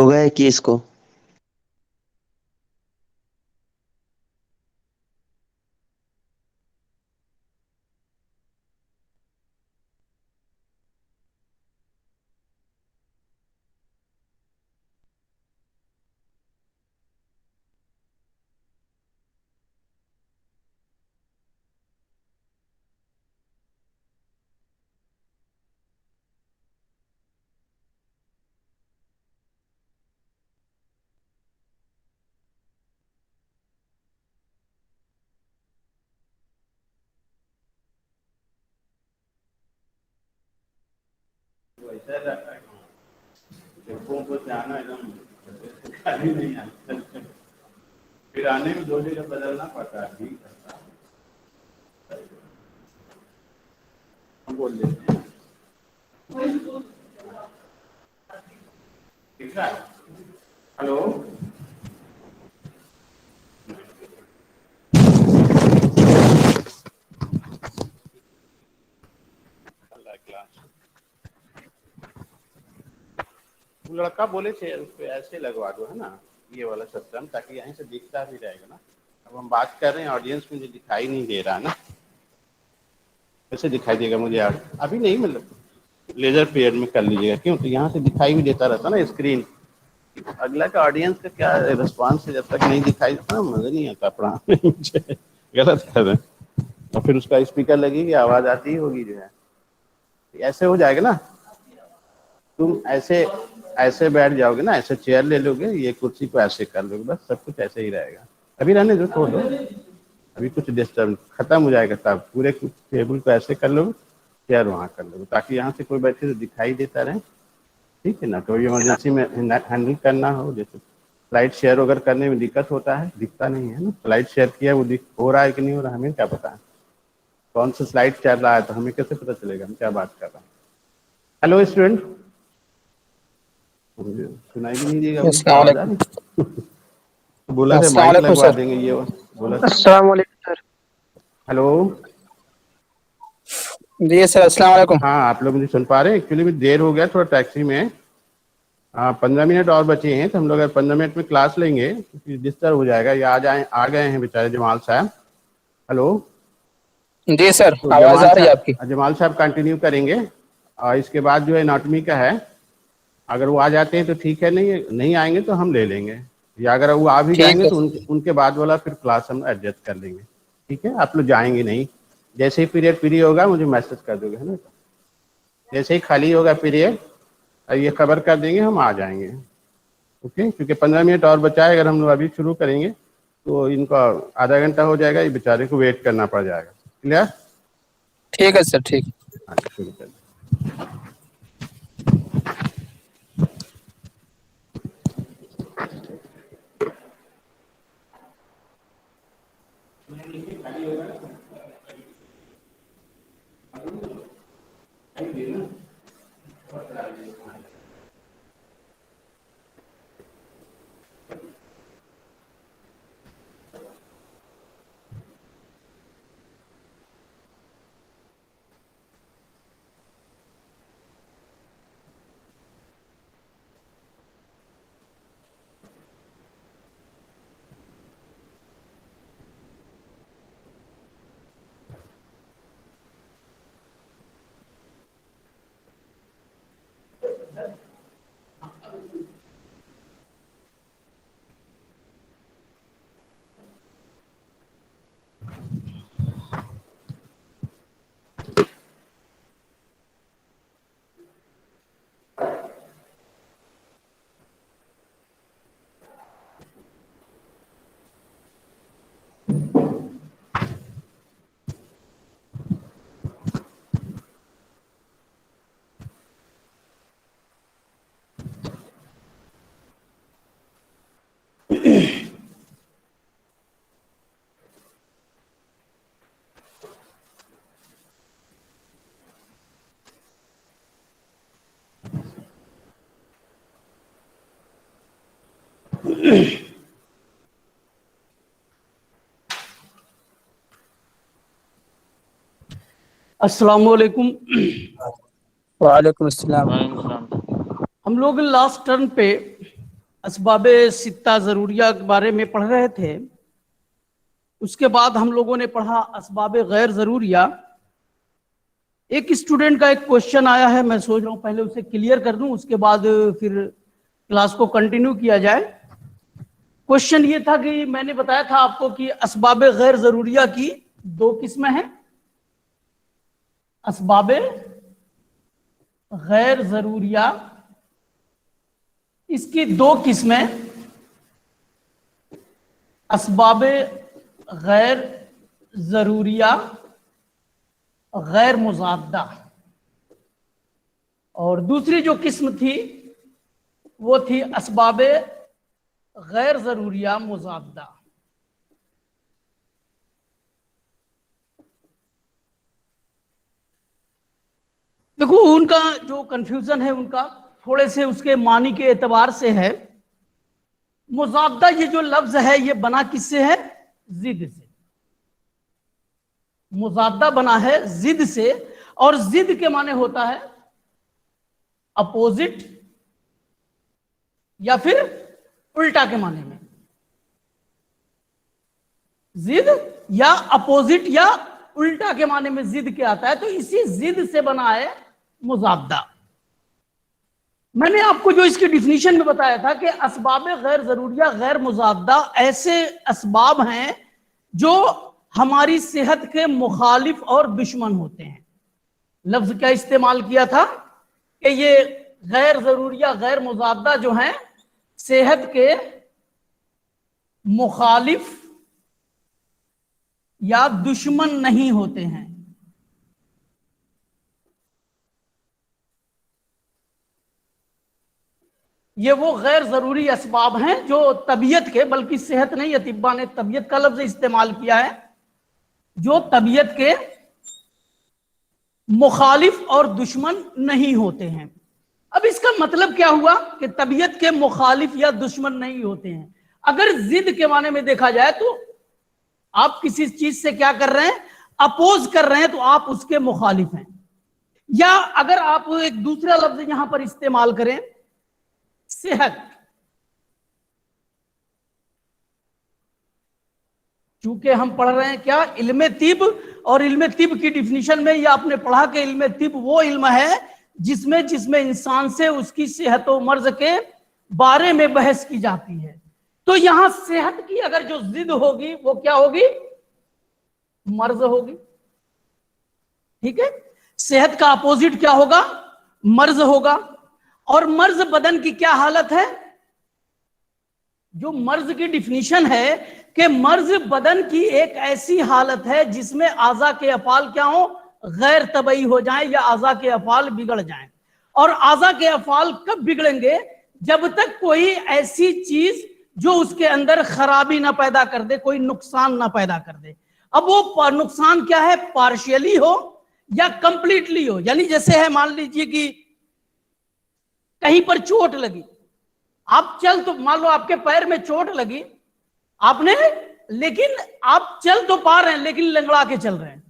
होगा 21 को। वैसा रहता है टेम्पो को जाना एकदम खाली नहीं आता, फिर आने में 2 जगह बदलना पड़ता है। ठीक है, हम बोल देते हैं ठीक है। हेलो, वो लड़का बोले थे उसको ऐसे लगवा दो, है ना, ये वाला सिस्टम, ताकि यहीं से दिखता भी रहेगा ना। अब हम बात कर रहे हैं, ऑडियंस मुझे दिखाई नहीं दे रहा ना, कैसे दिखाई देगा मुझे यार? अभी नहीं, मतलब लेजर पीरियड में कर लीजिएगा, क्यों? तो यहाँ से दिखाई भी देता रहता ना स्क्रीन। अगला का ऑडियंस का क्या रिस्पॉन्स है, जब तक नहीं दिखाई देता मजा नहीं आता पढ़ाने में मुझे। गलत कर रहे हैं। और फिर उसका स्पीकर लगेगी, आवाज आती ही होगी जो है। ऐसे हो जाएगा ना, तुम ऐसे ऐसे बैठ जाओगे ना, ऐसे चेयर ले लोगे, ये कुर्सी को ऐसे कर लोगे, बस सब कुछ ऐसे ही रहेगा। अभी रहने दो, छोड़ दो, अभी कुछ डिस्टर्ब खत्म हो जाएगा, तब पूरे टेबल को ऐसे कर लो, चेयर वहाँ कर लो, ताकि यहाँ से कोई बैठे तो दिखाई देता रहे। ठीक है ना? तो इमरजेंसी में हैंडल करना हो, जैसे फ्लाइट शेयर अगर करने में दिक्कत होता है, दिखता नहीं है ना, फ्लाइट शेयर किया वो हो रहा है कि नहीं हो रहा है, हमें क्या पता है कौन सा फ्लाइट चल रहा है, तो हमें कैसे पता चलेगा हम क्या बात कर रहे हैं। हेलो स्टूडेंट, मुझे सुनाई भी नहीं देगा, अभी अस्सलाम आवाज आ वालेकुम। रही? बोला था अस्सलाम माइक वालेकुम लगवा सर। देंगे, ये बोला था। अस्सलाम वालेकुम सर। हेलो, जी सर, अस्सलाम वालेकुम। हाँ आप लोग मुझे सुन पा रहे हैं? एक्चुअली भी देर हो गया थोड़ा टैक्सी में। हाँ 15 मिनट और बचे हैं, तो हम लोग अगर 15 मिनट में क्लास लेंगे तो डिस्टर्ब हो जाएगा। ये आ गए हैं बेचारे जमाल साहब। हेलो, जी सर, तो आवाज आ रही है आपकी। जमाल साहब कंटिन्यू करेंगे, और इसके बाद जो है एनाटॉमी का है, अगर वो आ जाते हैं तो ठीक है, नहीं नहीं आएंगे तो हम ले लेंगे, या अगर वो आ भी ठीक जाएंगे है। तो उनके बाद वाला फिर क्लास हम एडजस्ट कर लेंगे। ठीक है, आप लोग जाएंगे नहीं, जैसे ही पीरियड फ्री होगा मुझे मैसेज कर दोगे, है ना? जैसे ही खाली होगा पीरियड, ये खबर कर देंगे, हम आ जाएंगे। ओके, क्योंकि 15 मिनट और बचा है, अगर हम लोग अभी शुरू करेंगे तो इनका आधा घंटा हो जाएगा, ये बेचारे को वेट करना पड़ जाएगा। क्लियर? ठीक है सर, ठीक। हाँ, शुरू कर। अस्सलाम वालेकुम। वालेकुम अस्सलाम। हम लोग लास्ट टर्न पे اسباب सित्ता ज़रूरिया के बारे में पढ़ रहे थे। उसके बाद हम लोगों ने पढ़ा असबाब गैर ज़रूरिया। एक स्टूडेंट का एक क्वेश्चन आया है, मैं सोच रहा हूँ पहले उसे क्लियर कर दूं, उसके बाद फिर क्लास को कंटिन्यू किया जाए। क्वेश्चन ये था कि मैंने बताया था आपको कि असबाब गैर ज़रूरिया की दो किस्में हैं। असबाब गैर ज़रूरिया, इसकी दो किस्में, असबाब गैर ज़रूरिया, गैर मुज़ाद्दा, और दूसरी जो किस्म थी वो थी असबाब गैर ज़रूरिया मुज़ाद्दा। देखो उनका जो कंफ्यूजन है उनका थोड़े से उसके मानी के एतबार से है। मुज़ाद्दा ये जो लफ्ज है ये बना किससे है? जिद से। मुज़ाद्दा बना है जिद से, और जिद के माने होता है अपोजिट या फिर उल्टा के माने में। जिद या अपोजिट या उल्टा के माने में जिद के आता है, तो इसी जिद से बना है मुज़ाद्दा। मैंने आपको जो इसकी डिफिनीशन में बताया था कि असबाब गैर ज़रूरिया गैर मुज़ाद्दा ऐसे असबाब हैं जो हमारी सेहत के मुखालिफ और दुश्मन होते हैं। लफ्ज क्या इस्तेमाल किया था कि ये गैर ज़रूरिया गैर मुज़ाद्दा जो हैं सेहत के मुखालिफ या दुश्मन नहीं होते हैं। ये वो गैर जरूरी असबाब हैं जो तबीयत के, बल्कि सेहत नहीं, अतिब्बा ने तबीयत का लफ्ज इस्तेमाल किया है, जो तबीयत के मुखालिफ और दुश्मन नहीं होते हैं। अब इसका मतलब क्या हुआ कि तबीयत के मुखालिफ या दुश्मन नहीं होते हैं। अगर जिद के माने में देखा जाए तो आप किसी चीज से क्या कर रहे हैं? अपोज कर रहे हैं, तो आप उसके मुखालिफ हैं। या अगर आप एक दूसरा लफ्ज यहां पर इस्तेमाल करें, सेहत, चूंकि हम पढ़ रहे हैं क्या? इल्म तिब, और इल्म तिब की डिफिनीशन में यह आपने पढ़ा कि इल्म तिब वो इल्म है जिसमें इंसान से उसकी सेहत व मर्ज के बारे में बहस की जाती है। तो यहां सेहत की अगर जो जिद होगी वो क्या होगी? मर्ज होगी। ठीक है, सेहत का अपोजिट क्या होगा? मर्ज होगा। और मर्ज बदन की क्या हालत है? जो मर्ज की डिफिनीशन है कि मर्ज बदन की एक ऐसी हालत है जिसमें आज़ा के अफाल क्या हो? गैर तबई हो जाएं या आज़ा के अफाल बिगड़ जाएं। और आज़ा के अफाल कब बिगड़ेंगे? जब तक कोई ऐसी चीज जो उसके अंदर खराबी ना पैदा कर दे, कोई नुकसान ना पैदा कर दे। अब वो नुकसान क्या है? पार्शियली हो या कंप्लीटली हो। यानी जैसे है, मान लीजिए कि कहीं पर चोट लगी, आप चल तो, मान लो आपके पैर में चोट लगी आपने, लेकिन आप चल तो पा रहे हैं लेकिन लंगड़ा के चल रहे हैं।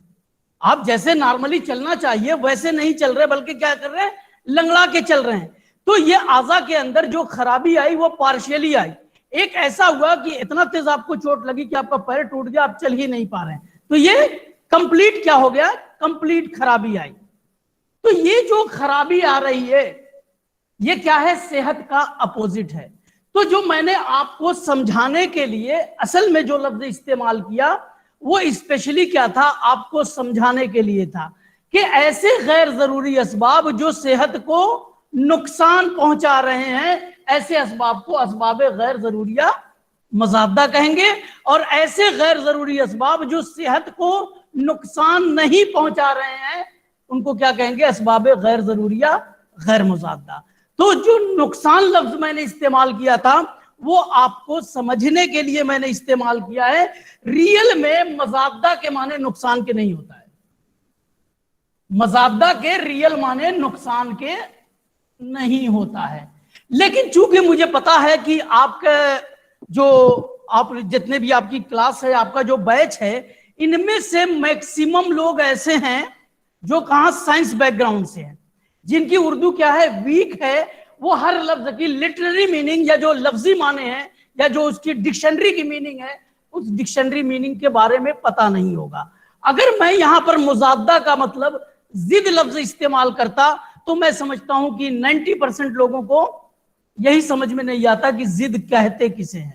आप जैसे नॉर्मली चलना चाहिए वैसे नहीं चल रहे, बल्कि क्या कर रहे हैं? लंगड़ा के चल रहे हैं। तो ये आज़ा के अंदर जो खराबी आई वो पार्शियली आई। एक ऐसा हुआ कि इतना तेज आपको चोट लगी कि आपका पैर टूट गया, आप चल ही नहीं पा रहे हैं, तो ये कंप्लीट क्या हो गया? कंप्लीट खराबी आई। तो ये जो खराबी आ रही है ये क्या है? सेहत का अपोजिट है। तो जो मैंने आपको समझाने के लिए असल में जो लफ्ज इस्तेमाल किया वो स्पेशली क्या था? आपको समझाने के लिए था कि ऐसे गैर जरूरी असबाब जो सेहत को नुकसान पहुंचा रहे हैं, ऐसे असबाब को असबाब गैर जरूरिया मुज़ाद्दा कहेंगे। और ऐसे गैर जरूरी असबाब जो सेहत को नुकसान नहीं पहुंचा रहे हैं उनको क्या कहेंगे? असबाब गैर जरूरिया गैर मुज़ाद्दा। तो जो नुकसान लफ्ज मैंने इस्तेमाल किया था वो आपको समझने के लिए मैंने इस्तेमाल किया है। रियल में मज़ाद्दा के माने नुकसान के नहीं होता है। मज़ाद्दा के रियल माने नुकसान के नहीं होता है। लेकिन चूंकि मुझे पता है कि आपके जो आप जितने भी आपकी क्लास है, आपका जो बैच है, इनमें से मैक्सिमम लोग ऐसे हैं जो कहां साइंस बैकग्राउंड से हैं, जिनकी उर्दू क्या है? वीक है, وہ ہر لفظ کی لٹرری میننگ یا جو لفظی معنی ہے یا جو اس کی ڈکشنری کی میننگ ہے اس ڈکشنری میننگ کے بارے میں پتہ نہیں ہوگا. اگر میں یہاں پر مضادہ کا مطلب ضد لفظ استعمال کرتا تو میں سمجھتا ہوں کہ 90% لوگوں کو یہی سمجھ میں نہیں آتا کہ ضد کہتے کسے ہیں.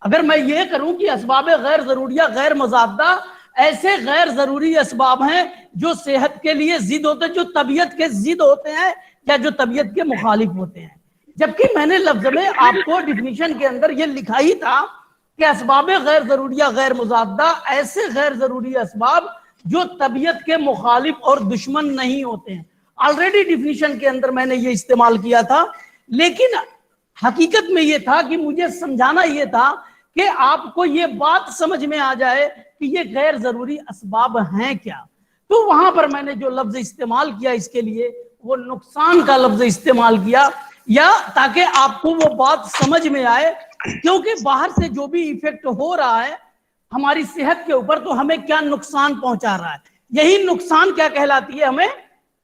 اگر میں یہ کروں کہ اسباب غیر ضروریہ غیر مضادہ ایسے غیر ضروری اسباب ہیں جو صحت کے لیے ضد ہوتے ہیں, جو طبیعت کے ضد ہوتے ہیں یا جو طبیعت کے مخالف ہوتے ہیں, جبکہ میں نے لفظ میں آپ کو ڈیفینیشن کے اندر یہ لکھا ہی تھا کہ اسباب غیر ضروریہ غیر مضادہ ایسے غیر ضروری اسباب جو طبیعت کے مخالف اور دشمن نہیں ہوتے ہیں. آلریڈی ڈیفینیشن کے اندر میں نے یہ استعمال کیا تھا, لیکن حقیقت میں یہ تھا کہ مجھے سمجھانا یہ تھا کہ آپ کو یہ بات سمجھ میں آ جائے کہ یہ غیر ضروری اسباب ہیں کیا. تو وہاں پر میں نے جو لفظ استعمال کیا اس کے لیے وہ نقصان کا لفظ استعمال کیا, یا تاکہ آپ کو وہ بات سمجھ میں آئے, کیونکہ باہر سے جو بھی ایفیکٹ ہو رہا ہے ہماری صحت کے اوپر تو ہمیں کیا نقصان پہنچا رہا ہے, یہی نقصان کیا کہلاتی ہے, ہمیں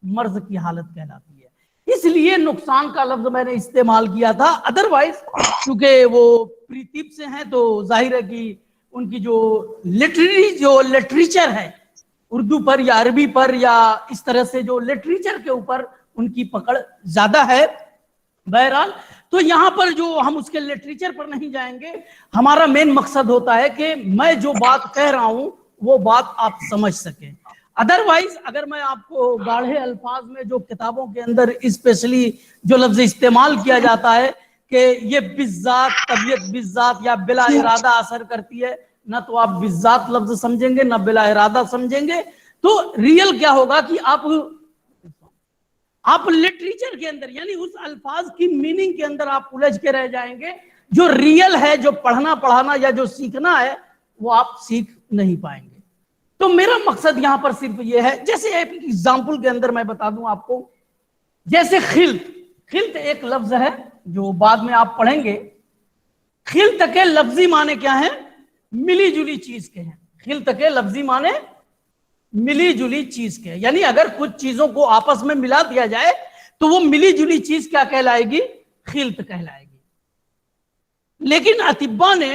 مرض کی حالت کہلاتی ہے. اس لیے نقصان کا لفظ میں نے استعمال کیا تھا. ادروائز چونکہ وہ پریتیپ سے ہیں تو ظاہر ہے کہ ان کی جو لٹریچر ہے اردو پر یا عربی پر یا اس طرح سے جو لٹریچر کے اوپر ان کی پکڑ زیادہ ہے. بہرحال تو یہاں پر جو ہم اس کے لٹریچر پر نہیں جائیں گے, ہمارا مین مقصد ہوتا ہے کہ میں جو بات کہہ رہا ہوں وہ بات آپ سمجھ سکیں. ادروائز اگر میں آپ کو گاڑھے الفاظ میں جو کتابوں کے اندر اسپیشلی جو لفظ استعمال کیا جاتا ہے کہ یہ بالذات طبیعت بالذات یا بلا ارادہ اثر کرتی ہے, نہ تو آپ بالذات لفظ سمجھیں گے نہ بلا ارادہ سمجھیں گے, تو ریئل کیا ہوگا کہ آپ لٹریچر کے اندر یعنی اس الفاظ کی میننگ کے اندر آپ الجھ کے رہ جائیں گے. جو ریئل ہے, جو پڑھنا پڑھانا یا جو سیکھنا ہے وہ آپ سیکھ نہیں پائیں گے. تو میرا مقصد یہاں پر صرف یہ ہے, جیسے ایک ایگزامپل کے اندر میں بتا دوں آپ کو, جیسے خلط ایک لفظ ہے جو بعد میں آپ پڑھیں گے. خلط کے لفظی معنی کیا ہیں؟ ملی جلی چیز کے ہیں. خلط کے لفظی معنی ملی جلی چیز کے, یعنی اگر کچھ چیزوں کو آپس میں ملا دیا جائے تو وہ ملی جلی چیز کیا کہلائے گی؟ خلط کہلائے گی. لیکن اطباء نے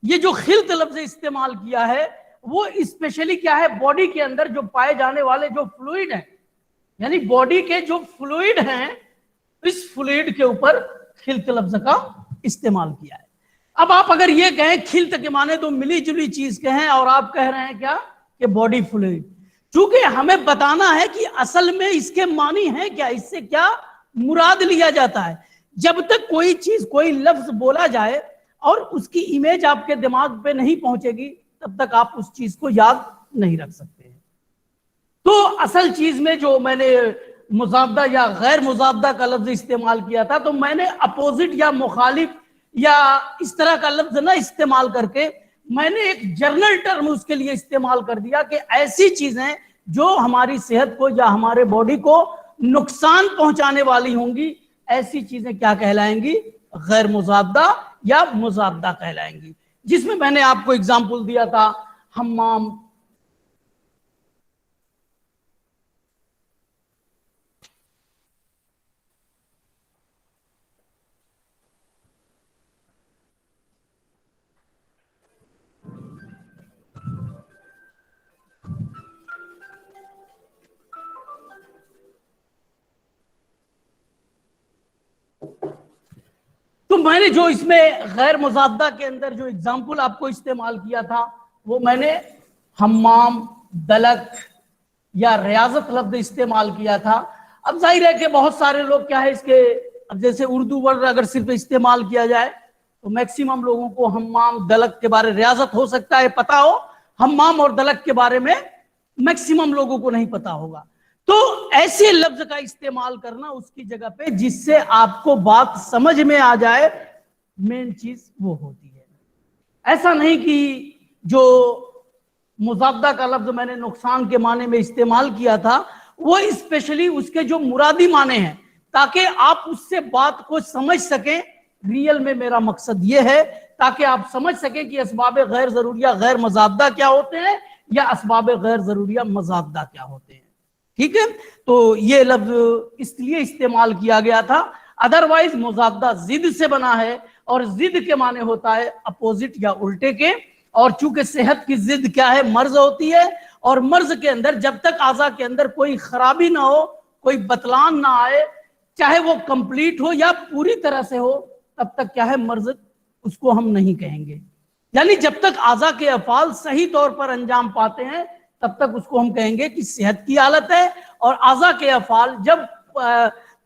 یہ جو خلط لفظ استعمال کیا ہے وہ اسپیشلی کیا ہے, باڈی کے اندر جو پائے جانے والے جو فلوئڈ ہیں, یعنی باڈی کے جو فلوئڈ ہیں, اس فلوئڈ کے اوپر خلط لفظ کا استعمال کیا ہے. اب آپ اگر یہ کہیں خلط کے معنی تو ملی جلی چیز کے ہیں اور آپ کہہ رہے ہیں کیا کہ باڈی فلوئڈ, چونکہ ہمیں بتانا ہے کہ اصل میں اس کے معنی ہے کیا, اس سے کیا مراد لیا جاتا ہے. جب تک کوئی چیز کوئی لفظ بولا جائے اور اس کی امیج آپ کے دماغ پہ نہیں پہنچے گی تب تک آپ اس چیز کو یاد نہیں رکھ سکتے ہیں. تو اصل چیز میں جو میں نے مضادہ یا غیر مضادہ کا لفظ استعمال کیا تھا تو میں نے اپوزٹ یا مخالف یا اس طرح کا لفظ نہ استعمال کر کے میں نے ایک جرنل ٹرم اس کے لیے استعمال کر دیا کہ ایسی چیزیں جو ہماری صحت کو یا ہمارے باڈی کو نقصان پہنچانے والی ہوں گی, ایسی چیزیں کیا کہلائیں گی؟ غیر مضادہ یا مضادہ کہلائیں گی. جس میں نے آپ کو اگزامپل دیا تھا حمام, تو میں نے جو اس میں غیر مضادہ کے اندر جو اگزامپل آپ کو استعمال کیا تھا وہ میں نے حمام, دلک یا ریاضت لفظ استعمال کیا تھا. اب ظاہر ہے کہ بہت سارے لوگ کیا ہے اس کے, اب جیسے اردو ورڈ اگر صرف استعمال کیا جائے تو میکسیمم لوگوں کو حمام دلک کے بارے, ریاضت ہو سکتا ہے پتا ہو, حمام اور دلک کے بارے میں میکسیمم لوگوں کو نہیں پتا ہوگا. تو ایسے لفظ کا استعمال کرنا اس کی جگہ پہ جس سے آپ کو بات سمجھ میں آ جائے, مین چیز وہ ہوتی ہے. ایسا نہیں کہ جو مضادہ کا لفظ میں نے نقصان کے معنی میں استعمال کیا تھا وہ اسپیشلی اس کے جو مرادی معنی ہیں تاکہ آپ اس سے بات کو سمجھ سکیں. ریئل میں میرا مقصد یہ ہے تاکہ آپ سمجھ سکیں کہ اسباب غیر ضروریہ غیر مضادہ کیا ہوتے ہیں یا اسباب غیر ضروریہ مضادہ کیا ہوتے ہیں. ٹھیک ہے, تو یہ لفظ اس لیے استعمال کیا گیا تھا. अदरवाइज मुजादा जिद से बना है और जिद के माने होता है अपोजिट या उल्टे के। और चूंकि सेहत की जिद क्या है, मर्ज होती है, और मर्ज के अंदर जब तक आज़ा के अंदर कोई खराबी ना हो, कोई बतलान ना आए, चाहे वो कंप्लीट हो या पूरी तरह से हो, तब तक क्या है, मर्ज उसको हम नहीं कहेंगे। यानी जब तक आज़ा के अफाल सही तौर पर अंजाम पाते हैं तब तक उसको हम कहेंगे कि सेहत की हालत है, और आज़ा के अफाल जब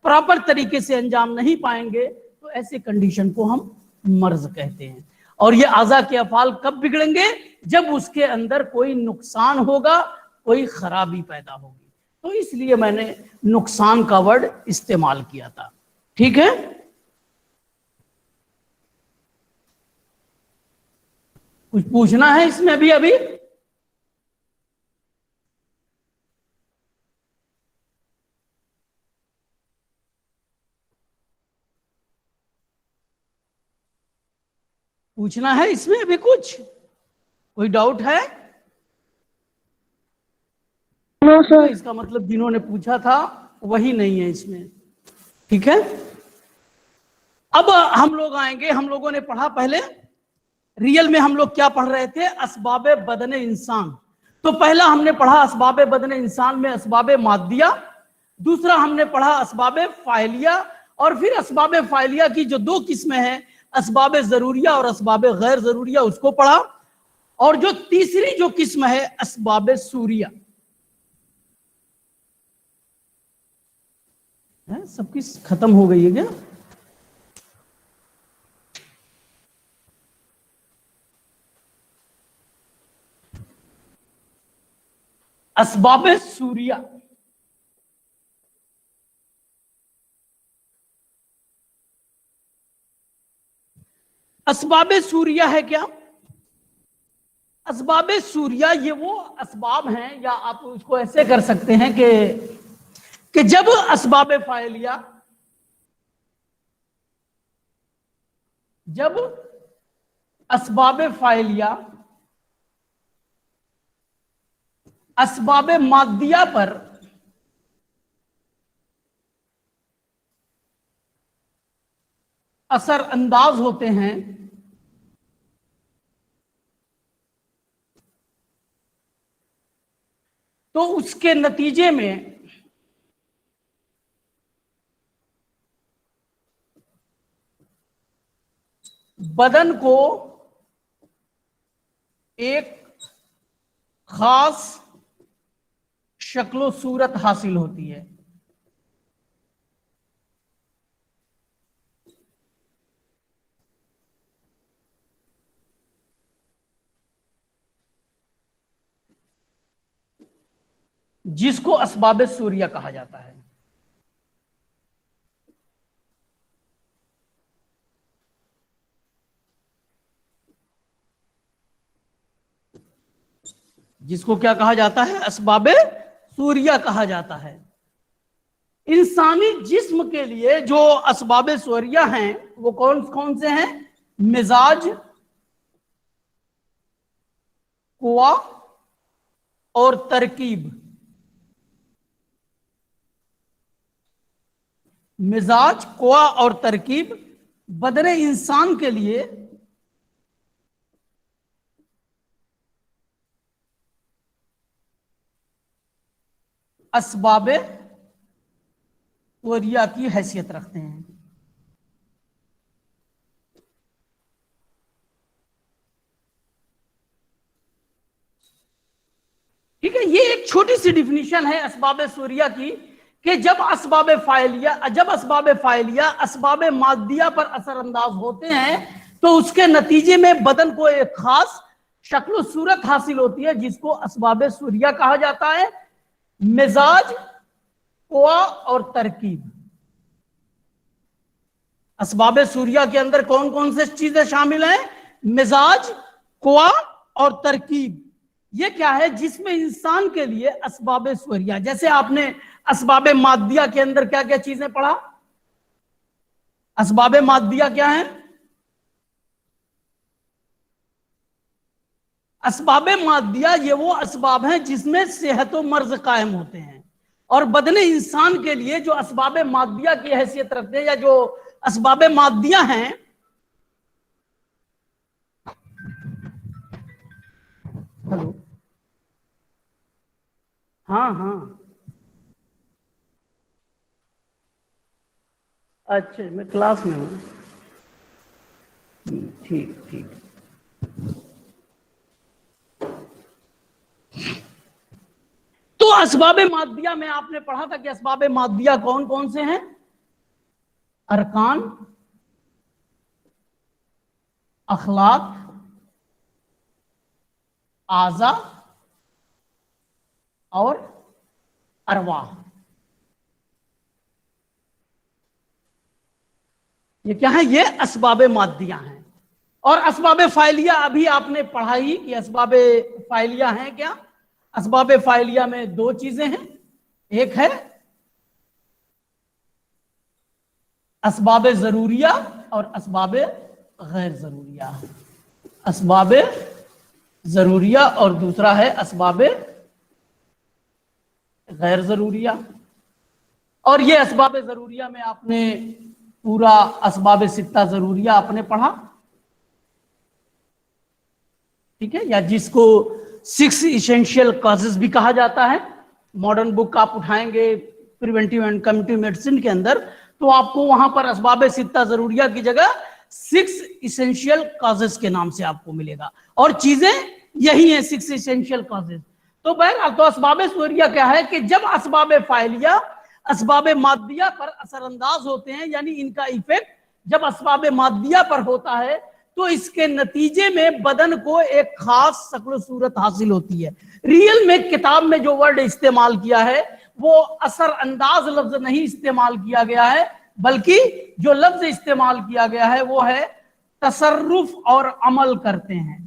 प्रॉपर तरीके से अंजाम नहीं पाएंगे तो ऐसे कंडीशन को हम मर्ज कहते हैं। और ये आज़ा के अफाल कब बिगड़ेंगे? जब उसके अंदर कोई नुकसान होगा, कोई खराबी पैदा होगी। तो इसलिए मैंने नुकसान का वर्ड इस्तेमाल किया था। ठीक है, कुछ पूछना है इसमें अभी? पूछना है इसमें अभी कुछ? कोई डाउट है? नो तो सर। इसका मतलब जिन्होंने पूछा था वही नहीं है इसमें। ठीक है, अब हम लोग आएंगे। हम लोगों ने पढ़ा पहले, रियल में हम लोग क्या पढ़ रहे थे? असबाबे बदने इंसान। तो पहला हमने पढ़ा असबाबे बदने इंसान में असबाबे मादिया, दूसरा हमने पढ़ा असबाबे फाइलिया, और फिर असबाबे फाइलिया की जो दो किस्में हैं, असबाबे जरूरिया और असबाबे गैर जरूरिया, उसको पढ़ा। और जो तीसरी जो किस्म है असबाबे सूरिया है। सबकी खत्म हो गई है क्या? असबाबे सूरिया, असबाबे सूरिया है क्या? असबाबे सूरिया ये वो असबाब हैं, या आप उसको ऐसे कर सकते हैं कि जब असबाबे फाइलिया, जब असबाबे फाइलिया असबाबे मादिया पर असर अंदाज होते हैं, तो उसके नतीजे में बदन को एक खास शक्लो सूरत हासिल होती है। जिसको असबाबे सूरिया कहा जाता है। जिसको क्या कहा जाता है? असबाबे सूरिया कहा जाता है। इंसानी जिस्म के लिए जो असबाबे सूरिया हैं वो कौन कौन से हैं? मिजाज, कुआ और तरकीब। मिजाज, कुआ और तरकीब बदने इंसान के लिए असबाबे सूरिया की हैसियत रखते हैं। ठीक है, ये एक छोटी सी डिफिनीशन है असबाबे सूरिया की, कि जब असबाबे फाइलिया असबाबे मादिया पर असर अंदाज होते हैं तो उसके नतीजे में बदन को एक खास शक्ल सूरत हासिल होती है, जिसको असबाबे सूरिया कहा जाता है। मिजाज, कुआ और तरकीब। असबाबे सूरिया के अंदर कौन कौन से चीजें शामिल हैं? मिजाज, कुआ और तरकीब। ये क्या है? जिसमें इंसान के लिए असबाबे सूरिया, जैसे आपने असबाबे मादिया के अंदर क्या क्या चीजें पढ़ा? असबाबे मादिया क्या है? असबाबे मादिया ये वो असबाब हैं जिसमें सेहत व मर्ज कायम होते हैं। اور بدن انسان کے لیے جو اسباب مادیہ کی حیثیت رکھتے ہیں یا جو اسباب مادیہ ہیں، ہلو، ہاں ہاں، اچھا میں کلاس میں ہوں، ٹھیک ٹھیک۔ تو اسباب مادیہ میں آپ نے پڑھا تھا کہ اسباب مادیہ کون کون سے ہیں؟ ارکان، اخلاق، اعضاء اور ارواح۔ یہ کیا ہے؟ یہ اسباب مادیہ ہیں۔ اور اسباب فاعلیہ ابھی آپ نے پڑھا ہی کہ اسباب فاعلیہ ہیں کیا؟ اسباب فاعلیہ میں دو چیزیں ہیں، ایک ہے اسباب ضروریہ اور اسباب غیر ضروریہ، اسباب ضروریہ اور دوسرا ہے اسباب غیر ضروریہ۔ اور یہ اسباب ضروریہ میں آپ نے پورا اسباب ستہ ضروریہ آپ نے پڑھا، ٹھیک ہے، یا جس کو 6 ایسینشیل کازز بھی کہا جاتا ہے۔ ماڈرن بک آپ اٹھائیں گے پریونٹیو اینڈ کمیونٹی میڈیسن کے اندر تو آپ کو وہاں پر اسباب ستہ ضروریہ کی جگہ 6 ایسینشیل کازز کے نام سے آپ کو ملے گا، اور چیزیں یہی ہیں 6 ایسینشیل کازز۔ تو بہرحال تو اسباب ضروریہ کیا ہے کہ جب اسباب فاعلیہ اسباب مادیہ پر اثر انداز ہوتے ہیں، یعنی ان کا ایفیکٹ جب اسباب مادیہ پر ہوتا ہے تو اس کے نتیجے میں بدن کو ایک خاص شکل و صورت حاصل ہوتی ہے۔ ریئل میں کتاب میں جو ورڈ استعمال کیا ہے وہ اثر انداز لفظ نہیں استعمال کیا گیا ہے، بلکہ جو لفظ استعمال کیا گیا ہے وہ ہے تصرف اور عمل کرتے ہیں۔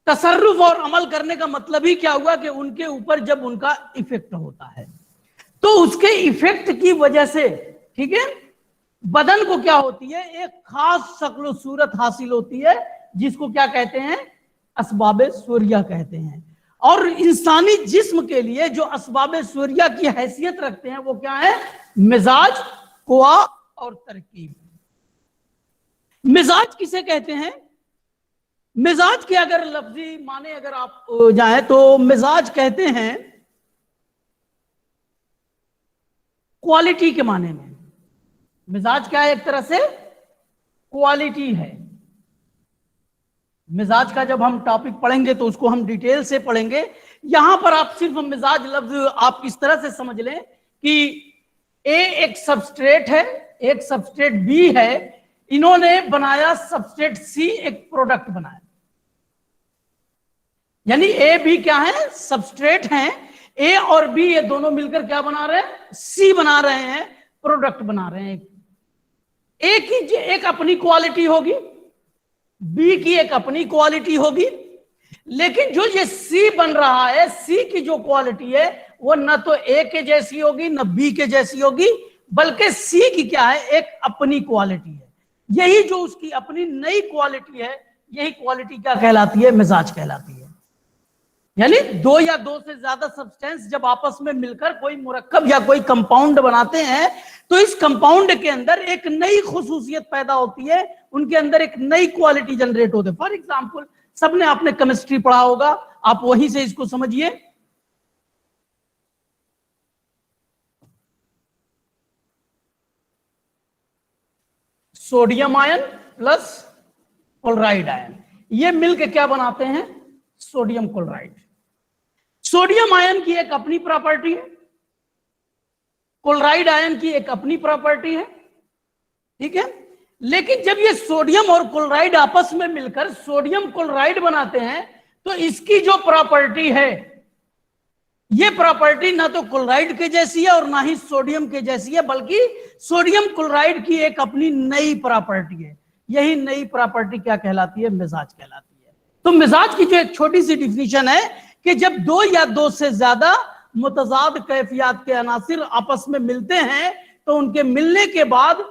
تصرف اور عمل کرنے کا مطلب ہی کیا ہوا کہ ان کے اوپر جب ان کا ایفیکٹ ہوتا ہے تو اس کے ایفیکٹ کی وجہ سے، ٹھیک ہے، بدن کو کیا ہوتی ہے؟ ایک خاص شکل و صورت حاصل ہوتی ہے، جس کو کیا کہتے ہیں؟ اسباب سوریہ کہتے ہیں۔ اور انسانی جسم کے لیے جو اسباب سوریہ کی حیثیت رکھتے ہیں وہ کیا ہے؟ مزاج، قوا اور ترکیب۔ مزاج کسے کہتے ہیں؟ مزاج کے اگر لفظی معنی اگر آپ جائیں تو مزاج کہتے ہیں کوالٹی کے معنی میں۔ مزاج کیا ہے؟ ایک طرح سے کوالٹی ہے۔ مزاج کا جب ہم ٹاپک پڑھیں گے تو اس کو ہم ڈیٹیل سے پڑھیں گے۔ یہاں پر آپ صرف مزاج لفظ آپ اس طرح سے سمجھ لیں کہ اے ایک سبسٹریٹ ہے، ایک سبسٹریٹ بی ہے، انہوں نے بنایا سبسٹریٹ سی، ایک پروڈکٹ بنایا، یعنی اے بی کیا ہے؟ سبسٹریٹ ہیں۔ اے اور بی یہ دونوں مل کر کیا بنا رہے ہیں؟ سی بنا رہے ہیں، پروڈکٹ بنا رہے ہیں۔ اے کی ایک اپنی کوالٹی ہوگی، بی کی ایک اپنی کوالٹی ہوگی، لیکن جو یہ سی بن رہا ہے، سی کی جو کوالٹی ہے وہ نہ تو اے کے جیسی ہوگی نہ بی کے جیسی ہوگی، بلکہ سی کی کیا ہے؟ ایک اپنی کوالٹی ہے۔ یہی جو اس کی اپنی نئی کوالٹی ہے، یہی کوالٹی کیا کہلاتی ہے؟ مزاج کہلاتی ہے۔ یعنی دو یا دو سے زیادہ سبسٹینس جب آپس میں مل کر کوئی مرکب یا کوئی کمپاؤنڈ بناتے ہیں تو اس کمپاؤنڈ کے اندر ایک نئی خصوصیت پیدا ہوتی ہے، ان کے اندر ایک نئی کوالٹی جنریٹ ہوتی ہے۔ فار ایگزامپل سب نے آپ نے کیمسٹری پڑھا ہوگا، آپ وہیں سے اس کو سمجھیے۔ سوڈیم آئن پلس کلورائڈ آئن، یہ مل کے کیا بناتے ہیں؟ Sodium chloride. سوڈیم آئن کی ایک اپنی پراپرٹی ہے، کلورائڈ آئن کی ایک اپنی پراپرٹی ہے، ٹھیک ہے، لیکن جب یہ سوڈیم اور کلورائڈ آپس میں مل کر سوڈیم کلورائڈ بناتے ہیں تو اس کی جو پراپرٹی ہے، یہ پراپرٹی نہ تو کلورائڈ کے جیسی ہے اور نہ ہی سوڈیم کے جیسی ہے، بلکہ سوڈیم کلورائڈ کی ایک اپنی نئی پراپرٹی ہے۔ یہی نئی پراپرٹی کیا کہلاتی ہے؟ مزاج کہلاتی ہے۔ تو مزاج کی جو ایک چھوٹی سی ڈیفینیشن ہے کہ جب دو یا دو سے زیادہ متضاد کیفیات کے عناصر آپس میں ملتے ہیں تو ان کے ملنے کے بعد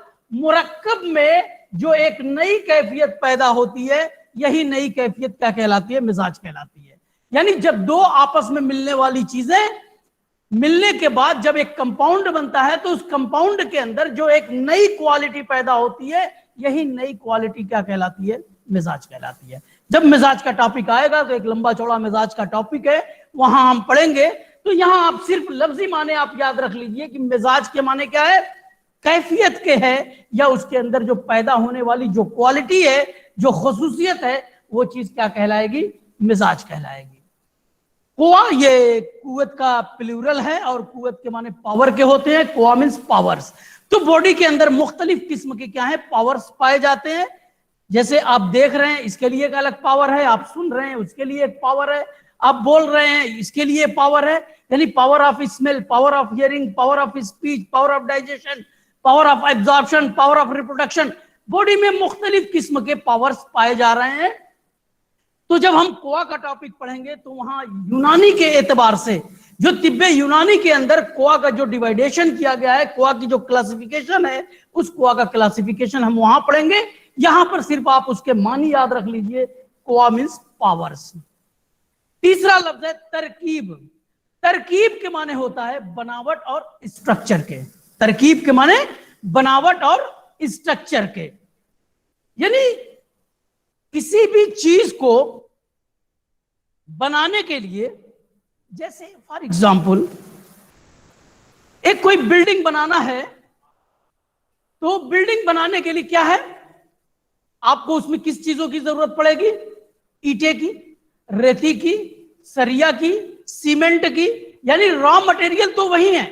مرکب میں جو ایک نئی کیفیت پیدا ہوتی ہے، یہی نئی کیفیت کیا کہلاتی ہے؟ مزاج کہلاتی ہے۔ یعنی جب دو آپس میں ملنے والی چیزیں ملنے کے بعد جب ایک کمپاؤنڈ بنتا ہے تو اس کمپاؤنڈ کے اندر جو ایک نئی کوالٹی پیدا ہوتی ہے، یہی نئی کوالٹی کیا کہلاتی ہے؟ مزاج کہلاتی ہے. جب مزاج کا ٹاپک آئے گا تو ایک لمبا چوڑا مزاج کا ٹاپک ہے، وہاں ہم پڑھیں گے. تو یہاں آپ صرف لفظی معنی آپ یاد رکھ لیجئے کہ مزاج کے معنی کیا ہے؟ کیفیت کے ہے، یا اس کے اندر جو پیدا ہونے والی جو کوالٹی ہے، جو خصوصیت ہے، وہ چیز کیا کہلائے گی؟ مزاج کہلائے گی. قوا یہ قوت کا پلورل ہے اور قوت کے معنی پاور کے ہوتے ہیں. قوا مینس پاورز. تو باڈی کے اندر مختلف قسم کے کیا ہیں؟ پاورز پائے جاتے ہیں. جیسے آپ دیکھ رہے ہیں اس کے لیے ایک الگ پاور ہے، آپ سن رہے ہیں اس کے لیے ایک پاور ہے، آپ بول رہے ہیں اس کے لیے پاور ہے. یعنی power of smell, power of hearing, power of speech, power of digestion, power of absorption, power of reproduction. Body میں مختلف قسم کے پاورز پائے جا رہے ہیں. تو جب ہم قوا کا ٹاپک پڑھیں گے تو وہاں یونانی کے اعتبار سے جو طب یونانی کے اندر قوا کا جو ڈیوائیڈیشن کیا گیا ہے، قوا کی جو کلاسیفیکیشن ہے، اس قوا کا کلاسیفیکیشن ہم وہاں پڑھیں گے. یہاں پر صرف آپ اس کے معنی یاد رکھ لیجئے. قوا مینس پاورز. تیسرا لفظ ہے ترکیب. ترکیب کے معنی ہوتا ہے بناوٹ اور اسٹرکچر کے. ترکیب کے معنی بناوٹ اور اسٹرکچر کے. یعنی کسی بھی چیز کو بنانے کے لیے، جیسے فار ایگزامپل ایک کوئی بلڈنگ بنانا ہے تو بلڈنگ بنانے کے لیے کیا ہے؟ آپ کو اس میں کس چیزوں کی ضرورت پڑے گی؟ اینٹے کی، ریتی کی، سریا کی، سیمنٹ کی. یعنی را مٹیریل تو وہی ہے،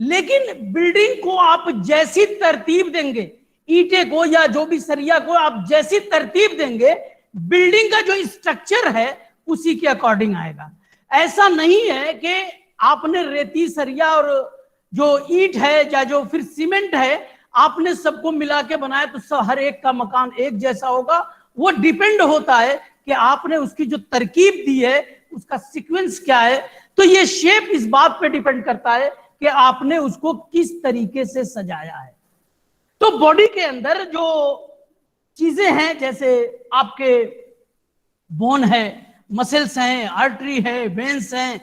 لیکن بلڈنگ کو آپ جیسی ترتیب دیں گے، اینٹے کو یا جو بھی سریا کو آپ جیسی ترتیب دیں گے، بلڈنگ کا جو اسٹرکچر ہے اسی کے اکارڈنگ آئے گا. ایسا نہیں ہے کہ آپ نے ریتی، سریا اور جو اینٹ ہے یا جو پھر سیمنٹ ہے، آپ نے سب کو ملا کے بنایا تو ہر ایک کا مکان ایک جیسا ہوگا. وہ ڈیپینڈ ہوتا ہے کہ آپ نے اس کی جو ترکیب دی ہے اس کا سیکوینس کیا ہے. تو یہ شیپ اس بات پہ ڈیپینڈ کرتا ہے کہ آپ نے اس کو کس طریقے سے سجایا ہے. تو باڈی کے اندر جو چیزیں ہیں، جیسے آپ کے بون ہے، مسلس ہیں، آرٹری ہے، وینس ہیں،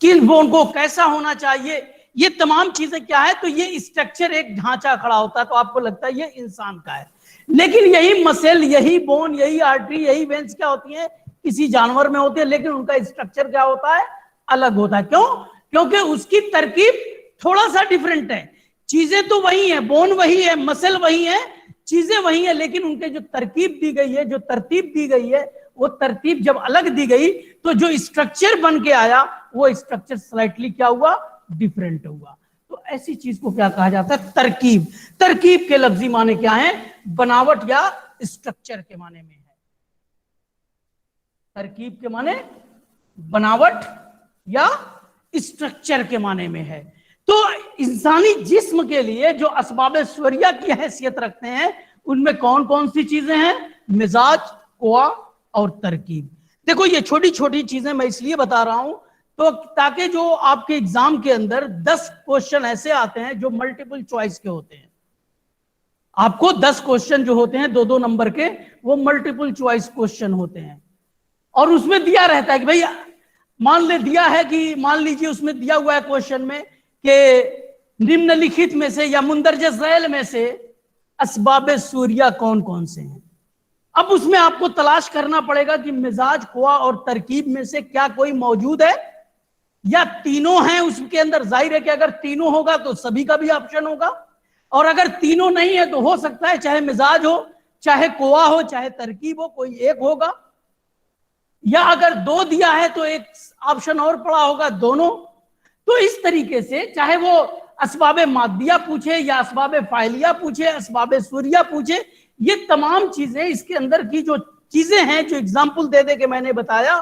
کن بون کو کیسا ہونا چاہیے، یہ تمام چیزیں کیا ہے؟ تو یہ اسٹرکچر ایک ڈھانچہ کھڑا ہوتا ہے تو آپ کو لگتا ہے یہ انسان کا ہے. لیکن یہی مسل، یہی بون، یہی آرٹری، یہی وینس کیا ہوتی ہیں؟ کسی جانور میں ہوتے ہیں، لیکن ان کا اسٹرکچر کیا ہوتا ہے؟ الگ ہوتا ہے. کیوں؟ کیونکہ اس کی ترکیب تھوڑا سا ڈیفرنٹ ہے. چیزیں تو وہی ہیں، بون وہی ہے، مسل وہی ہے، چیزیں وہی ہیں، لیکن ان کے جو ترکیب دی گئی ہے، جو ترتیب دی گئی ہے، وہ ترتیب جب الگ دی گئی تو جو اسٹرکچر بن کے آیا وہ اسٹرکچر سلائٹلی کیا ہوا؟ ڈیفرنٹ ہوا. تو ایسی چیز کو کیا کہا جاتا ہے؟ ترکیب. ترکیب کے لفظی معنی کیا ہیں؟ بناوٹ یا اسٹرکچر کے معنی میں ہے. ترکیب کے معنی بناوٹ یا اسٹرکچر کے معنی میں ہے. تو انسانی جسم کے لیے جو اسباب سوریہ کی حیثیت رکھتے ہیں ان میں کون کون سی چیزیں ہیں؟ مزاج، قوا اور ترکیب. دیکھو یہ چھوٹی چھوٹی چیزیں میں اس لیے بتا رہا ہوں تو تاکہ جو آپ کے ایگزام کے اندر 10 کوشچن ایسے آتے ہیں جو ملٹیپل چوائس کے ہوتے ہیں. آپ کو 10 کوشچن جو ہوتے ہیں 2-2 نمبر کے، وہ ملٹیپل چوائس کوشچن ہوتے ہیں. اور اس میں دیا رہتا ہے کہ بھئی مان لیجیے اس میں دیا ہوا ہے کوشچن میں کہ نمن لکھت میں سے یا مندرجہ ذیل میں سے اسباب سوریہ کون کون سے ہیں. اب اس میں آپ کو تلاش کرنا پڑے گا کہ مزاج، قوا اور ترکیب میں سے کیا کوئی موجود ہے یا تینوں ہیں اس کے اندر. ظاہر ہے کہ اگر تینوں ہوگا تو سبھی کا بھی آپشن ہوگا، اور اگر تینوں نہیں ہے تو ہو سکتا ہے چاہے مزاج ہو، چاہے قوا ہو، چاہے ترکیب ہو، کوئی ایک ہوگا. یا اگر 2 دیا ہے تو ایک آپشن اور پڑا ہوگا، دونوں. تو اس طریقے سے چاہے وہ اسباب مادیہ پوچھے یا اسباب فاعلیہ پوچھے، اسباب سوریہ پوچھے، یہ تمام چیزیں اس کے اندر کی جو چیزیں ہیں جو اگزامپل دے کے میں نے بتایا،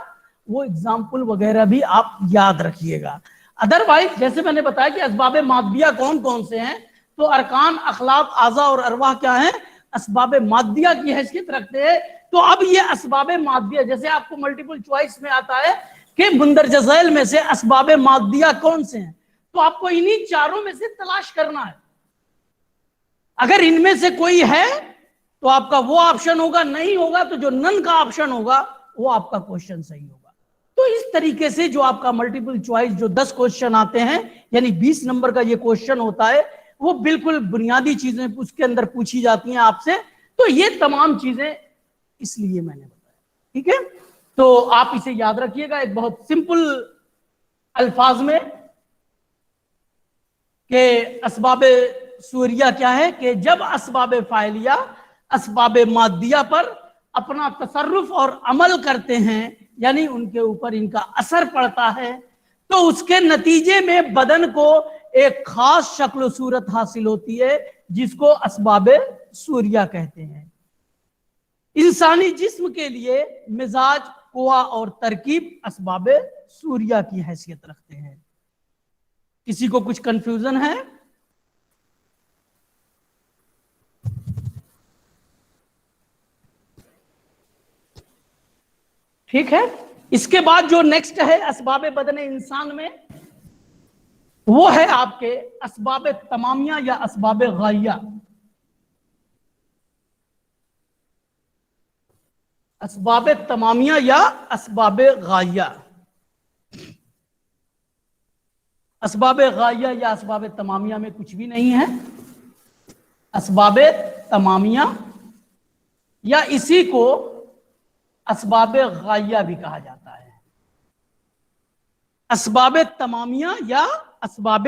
وہ اگزامپل وغیرہ بھی آپ یاد رکھیے گا. ادروائز جیسے میں نے بتایا کہ اسباب مادیہ کون کون سے ہیں، تو ارکان، اخلاق، اعضاء اور ارواح کیا ہیں؟ اسباب مادیہ کی حیثیت رکھتے ہیں. تو اب یہ اسباب مادیہ، جیسے آپ کو ملٹیپل چوائس میں آتا ہے کہ مندرجہ ذیل میں سے اسباب مادیہ کون سے ہیں، تو آپ کو انہی چاروں میں سے تلاش کرنا ہے. اگر ان میں سے کوئی ہے تو آپ کا وہ آپشن ہوگا، نہیں ہوگا تو جو نن کا آپشن ہوگا وہ آپ کا کوشچن صحیح ہوگا. तो इस तरीके से जो आपका मल्टीपल चॉइस जो 10 क्वेश्चन आते हैं, यानी 20 नंबर का ये क्वेश्चन होता है, वो बिल्कुल बुनियादी चीजें उसके अंदर पूछी जाती हैं आपसे। तो ये तमाम चीजें इसलिए मैंने बताया, ठीक है। तो आप इसे याद रखिएगा एक बहुत सिंपल अल्फाज में कि असबाब सूरिया क्या है, कि जब असबाब फाइलिया असबाब मादिया पर अपना तसर्रुफ और अमल करते हैं, यानी उनके ऊपर इनका असर पड़ता है, तो उसके नतीजे में बदन को एक खास शक्ल सूरत हासिल होती है जिसको असबाब सूरिया कहते हैं। इंसानी जिस्म के लिए मिजाज, कुआ और तरकीब असबाब सूरिया की हैसियत रखते हैं। किसी को कुछ कंफ्यूजन है? ठीक है। इसके बाद जो नेक्स्ट है असबाब बदन इंसान में, वो है आपके असबाब तमामिया या असबाब गाइया। असबाब तमामिया या असबाब गाइया। असबाब गाइया या असबाब तमामिया में कुछ भी नहीं है। असबाब तमामिया या इसी को असबाब गाइया भी कहा जाता है। असबाब तमामिया या असबाब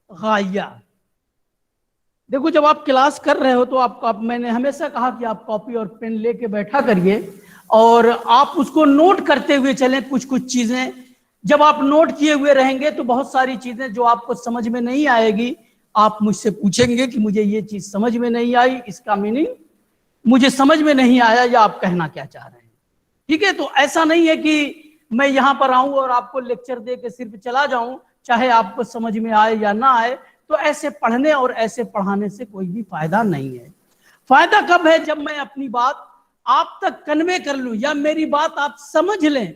गाइया। देखो जब आप क्लास कर रहे हो तो आपका, मैंने हमेशा कहा कि आप कॉपी और पेन लेके बैठा करिए और आप उसको नोट करते हुए चलें। कुछ कुछ चीजें जब आप नोट किए हुए रहेंगे तो बहुत सारी चीजें जो आपको समझ में नहीं आएगी, आप मुझसे पूछेंगे कि मुझे ये चीज समझ में नहीं आई, इसका मीनिंग मुझे समझ में नहीं आया, या आप कहना क्या चाह रहे हैं। ठीक है। तो ऐसा नहीं है कि मैं यहां पर आऊं और आपको लेक्चर दे के सिर्फ चला जाऊं, चाहे आपको समझ में आए या ना आए। तो ऐसे पढ़ने और ऐसे पढ़ाने से कोई भी फायदा नहीं है। फायदा कब है? जब मैं अपनी बात आप तक कन्वे कर लूं या मेरी बात आप समझ लें,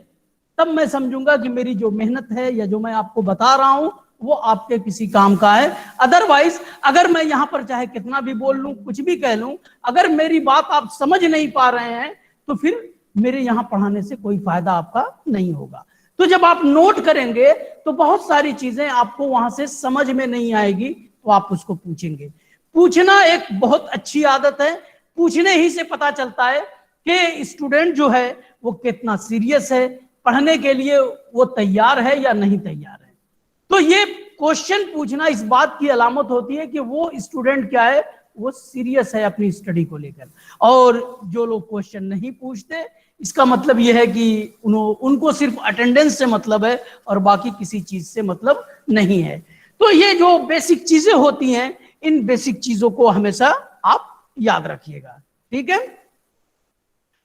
तब मैं समझूंगा कि मेरी जो मेहनत है या जो मैं आपको बता रहा हूं वो आपके किसी काम का है। अदरवाइज अगर मैं यहां पर चाहे कितना भी बोल लूं, कुछ भी कह लूं, अगर मेरी बात आप समझ नहीं पा रहे हैं तो फिर मेरे यहां पढ़ाने से कोई फायदा आपका नहीं होगा। तो जब आप नोट करेंगे तो बहुत सारी चीजें आपको वहां से समझ में नहीं आएगी, तो आप उसको पूछेंगे। पूछना एक बहुत अच्छी आदत है। पूछने ही से पता चलता है कि स्टूडेंट जो है वो कितना सीरियस है, पढ़ने के लिए वो तैयार है या नहीं तैयार है। तो ये क्वेश्चन पूछना इस बात की अलामत होती है कि वो स्टूडेंट क्या है, वो सीरियस है अपनी स्टडी को लेकर। और जो लोग क्वेश्चन नहीं पूछते, इसका मतलब यह है कि उनको सिर्फ अटेंडेंस से मतलब है और बाकी किसी चीज से मतलब नहीं है। तो ये जो बेसिक चीजें होती हैं, इन बेसिक चीजों को हमेशा आप याद रखिएगा। ठीक है।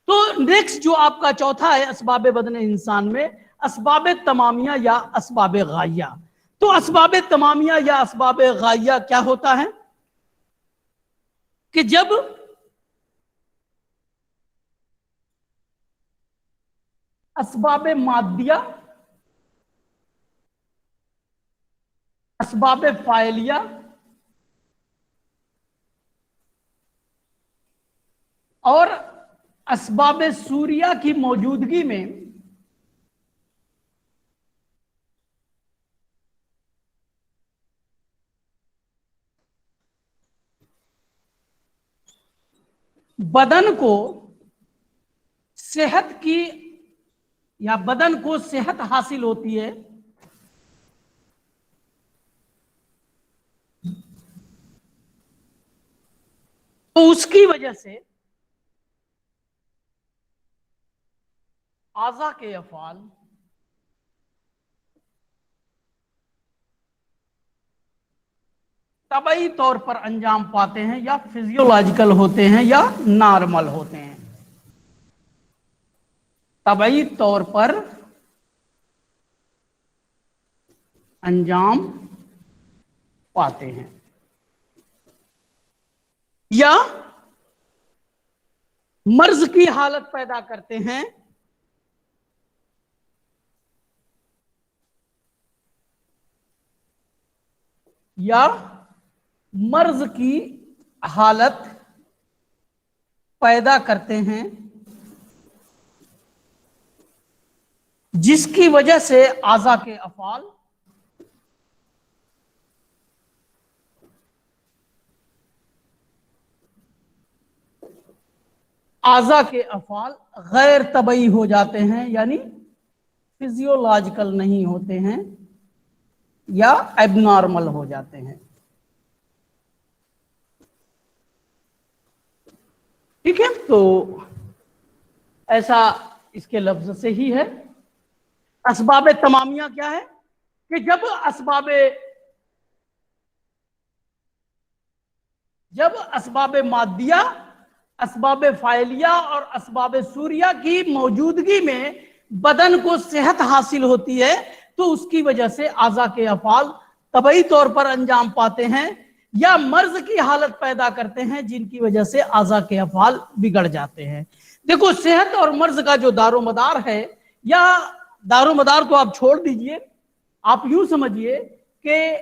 तो नेक्स्ट जो आपका चौथा है असबाब बदन इंसान में, असबाब तमामिया या असबाब गाइया। तो असबाब तमामिया या असबाब गाइया क्या होता है कि जब असबाब मादिया, असबाब फाइलिया और असबाब सूरिया की मौजूदगी में बदन को सेहत की या बदन को सेहत हासिल होती है, तो उसकी वजह से आज़ा के अफ़आल तबई तौर पर अंजाम पाते हैं या फिजियोलॉजिकल होते हैं या नॉर्मल होते हैं। तबई तौर पर अंजाम पाते हैं या मर्ज की हालत पैदा करते हैं या मर्ज की हालत पैदा करते हैं जिसकी वजह से आज़ा के अफ़ाल गैर तबई हो जाते हैं, यानी फिजियोलॉजिकल नहीं होते हैं या एबनॉर्मल हो जाते हैं। ठीक है, तो ऐसा इसके लफ्ज से ही है। असबाब तमामिया क्या है कि जब असबाब मादिया, असबाब फाइलिया और असबाब सूरिया की मौजूदगी में बदन को सेहत हासिल होती है, तो उसकी वजह से आज़ा के अफ़ाल तबई तौर पर अंजाम पाते हैं या मर्ज की हालत पैदा करते हैं, जिनकी वजह से आज़ा के अफ़ाल बिगड़ जाते हैं। देखो, सेहत और मर्ज का जो दारोमदार है, या दारोमदार तो आप छोड़ दीजिए, आप यूं समझिए कि